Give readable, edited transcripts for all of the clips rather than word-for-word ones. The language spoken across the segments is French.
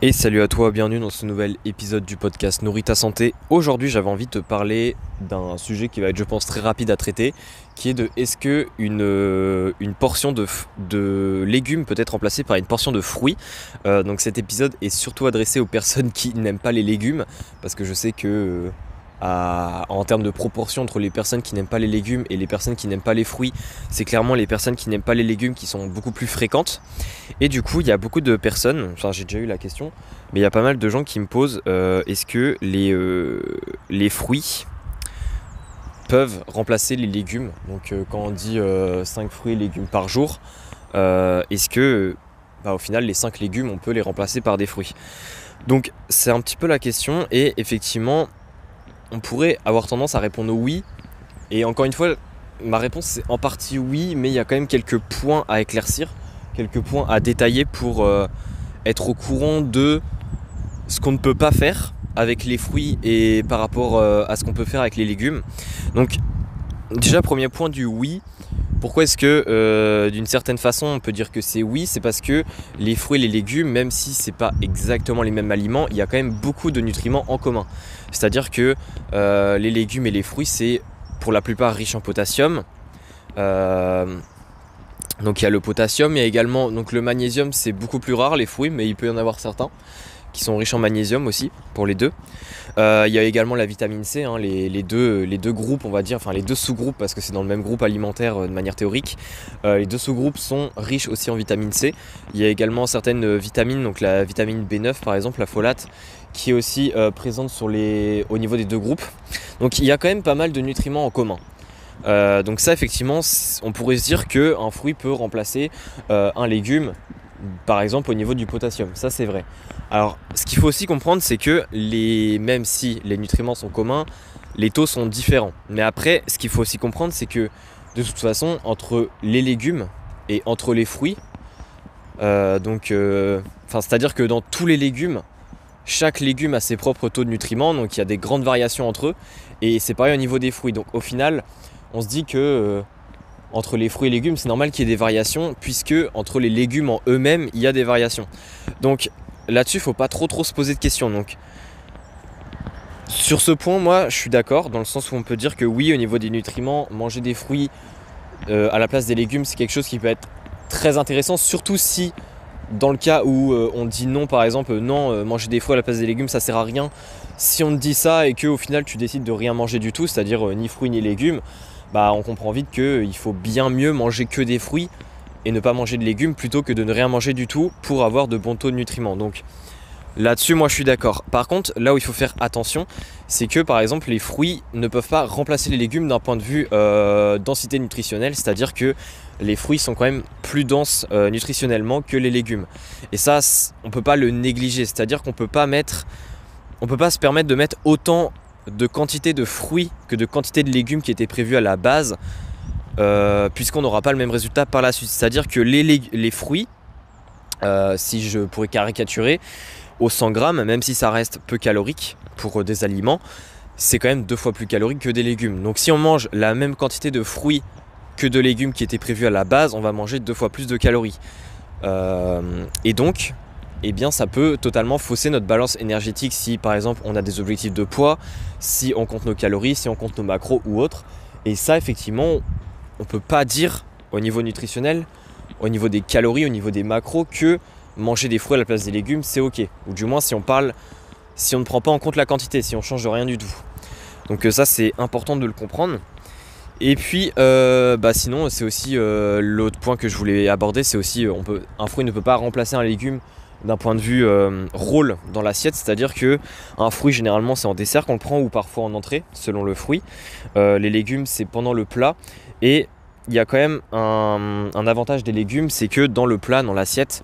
Et salut à toi, bienvenue dans ce nouvel épisode du podcast Nourris ta santé. Aujourd'hui j'avais envie de te parler d'un sujet qui va être je pense très rapide à traiter, qui est de est-ce que une portion de légumes peut être remplacée par une portion de fruits. Donc cet épisode est surtout adressé aux personnes qui n'aiment pas les légumes, parce que je sais que en termes de proportion entre les personnes qui n'aiment pas les légumes et les personnes qui n'aiment pas les fruits, c'est clairement les personnes qui n'aiment pas les légumes qui sont beaucoup plus fréquentes. Et du coup, il y a beaucoup de personnes, enfin j'ai déjà eu la question, mais il y a pas mal de gens qui me posent est-ce que les fruits peuvent remplacer les légumes. Donc quand on dit 5 fruits et légumes par jour, est-ce que au final les 5 légumes on peut les remplacer par des fruits? Donc c'est un petit peu la question, et effectivement on pourrait avoir tendance à répondre oui. Et encore une fois, ma réponse c'est en partie oui, mais il y a quand même quelques points à éclaircir, quelques points à détailler pour être au courant de ce qu'on ne peut pas faire avec les fruits et par rapport à ce qu'on peut faire avec les légumes. Donc déjà, premier point du oui. Pourquoi est-ce que d'une certaine façon on peut dire que c'est oui? C'est parce que les fruits et les légumes, même si c'est pas exactement les mêmes aliments, il y a quand même beaucoup de nutriments en commun. C'est-à-dire que les légumes et les fruits, c'est pour la plupart riche en potassium. Donc il y a le potassium, il y a également donc le magnésium, c'est beaucoup plus rare les fruits, mais il peut y en avoir certains qui sont riches en magnésium aussi, pour les deux. Il y a également la vitamine C, hein, les deux groupes, on va dire, enfin les deux sous-groupes, parce que c'est dans le même groupe alimentaire de manière théorique. Les deux sous-groupes sont riches aussi en vitamine C. Il y a également certaines vitamines, donc la vitamine B9 par exemple, la folate, qui est aussi présente au niveau des deux groupes. Donc il y a quand même pas mal de nutriments en commun. Donc ça, effectivement, on pourrait se dire qu'un fruit peut remplacer un légume, par exemple au niveau du potassium. Ça, c'est vrai. Alors ce qu'il faut aussi comprendre, c'est que même si les nutriments sont communs, les taux sont différents. Mais après, ce qu'il faut aussi comprendre, c'est que de toute façon, entre les légumes et entre les fruits, c'est-à-dire que dans tous les légumes, chaque légume a ses propres taux de nutriments, donc il y a des grandes variations entre eux, et c'est pareil au niveau des fruits. Donc au final, on se dit que entre les fruits et légumes, c'est normal qu'il y ait des variations, puisque entre les légumes en eux-mêmes, il y a des variations. Donc là-dessus, il ne faut pas trop se poser de questions. Donc sur ce point, moi, je suis d'accord, dans le sens où on peut dire que oui, au niveau des nutriments, manger des fruits à la place des légumes, c'est quelque chose qui peut être très intéressant, surtout si, dans le cas où on dit non, par exemple, non, manger des fruits à la place des légumes, ça sert à rien. Si on te dit ça et qu'au final tu décides de rien manger du tout, c'est-à-dire ni fruits ni légumes, on comprend vite qu'il faut bien mieux manger que des fruits et ne pas manger de légumes plutôt que de ne rien manger du tout pour avoir de bons taux de nutriments. Donc là-dessus, moi je suis d'accord. Par contre, là où il faut faire attention, c'est que par exemple les fruits ne peuvent pas remplacer les légumes d'un point de vue densité nutritionnelle, c'est-à-dire que les fruits sont quand même plus denses nutritionnellement que les légumes. Et ça, on ne peut pas le négliger, c'est-à-dire qu'on peut pas se permettre de mettre autant de quantité de fruits que de quantité de légumes qui étaient prévus à la base, puisqu'on n'aura pas le même résultat par la suite. C'est-à-dire que les fruits, si je pourrais caricaturer, au 100 grammes, même si ça reste peu calorique pour des aliments, c'est quand même 2 fois plus calorique que des légumes. Donc si on mange la même quantité de fruits que de légumes qui étaient prévus à la base, on va manger 2 fois plus de calories. Et donc, ça peut totalement fausser notre balance énergétique si par exemple on a des objectifs de poids, si on compte nos calories, si on compte nos macros ou autres. Et ça, effectivement, on peut pas dire au niveau nutritionnel, au niveau des calories, au niveau des macros, que manger des fruits à la place des légumes c'est ok. Ou du moins si on ne prend pas en compte la quantité, si on change rien du tout. Donc ça, c'est important de le comprendre. Et puis sinon, c'est aussi l'autre point que je voulais aborder, c'est aussi un fruit ne peut pas remplacer un légume d'un point de vue rôle dans l'assiette, c'est-à-dire que un fruit généralement c'est en dessert qu'on le prend, ou parfois en entrée selon le fruit. Les légumes c'est pendant le plat, et il y a quand même un avantage des légumes, c'est que dans le plat, dans l'assiette,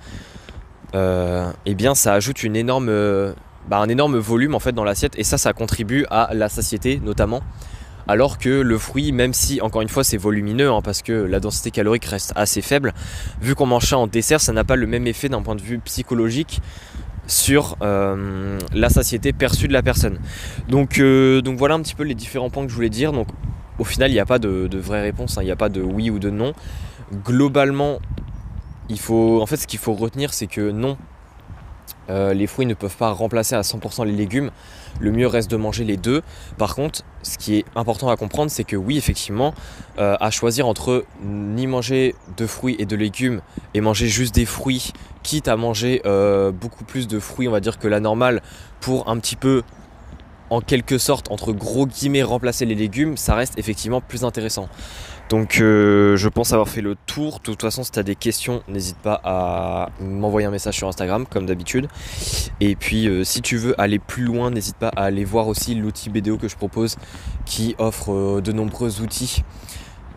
ça ajoute un énorme volume en fait dans l'assiette, et ça contribue à la satiété notamment. Alors que le fruit, même si encore une fois c'est volumineux, parce que la densité calorique reste assez faible, vu qu'on mange ça en dessert, ça n'a pas le même effet d'un point de vue psychologique sur la satiété perçue de la personne. Donc voilà un petit peu les différents points que je voulais dire. Donc au final, il n'y a pas de vraie réponse, il n'y a pas de oui ou de non. Globalement, ce qu'il faut retenir, c'est que non, Les fruits ne peuvent pas remplacer à 100% les légumes. Le mieux reste de manger les deux. Par contre, ce qui est important à comprendre, c'est que oui, effectivement, à choisir entre ni manger de fruits et de légumes et manger juste des fruits, quitte à manger beaucoup plus de fruits, on va dire, que la normale, pour un petit peu, en quelque sorte, entre gros guillemets, remplacer les légumes, ça reste effectivement plus intéressant. Donc je pense avoir fait le tour. De toute façon, si tu as des questions, n'hésite pas à m'envoyer un message sur Instagram comme d'habitude. Et puis si tu veux aller plus loin, n'hésite pas à aller voir aussi l'outil BDO que je propose qui offre de nombreux outils.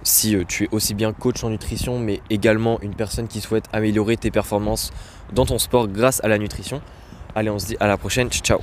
Si tu es aussi bien coach en nutrition mais également une personne qui souhaite améliorer tes performances dans ton sport grâce à la nutrition. Allez, on se dit à la prochaine. Ciao.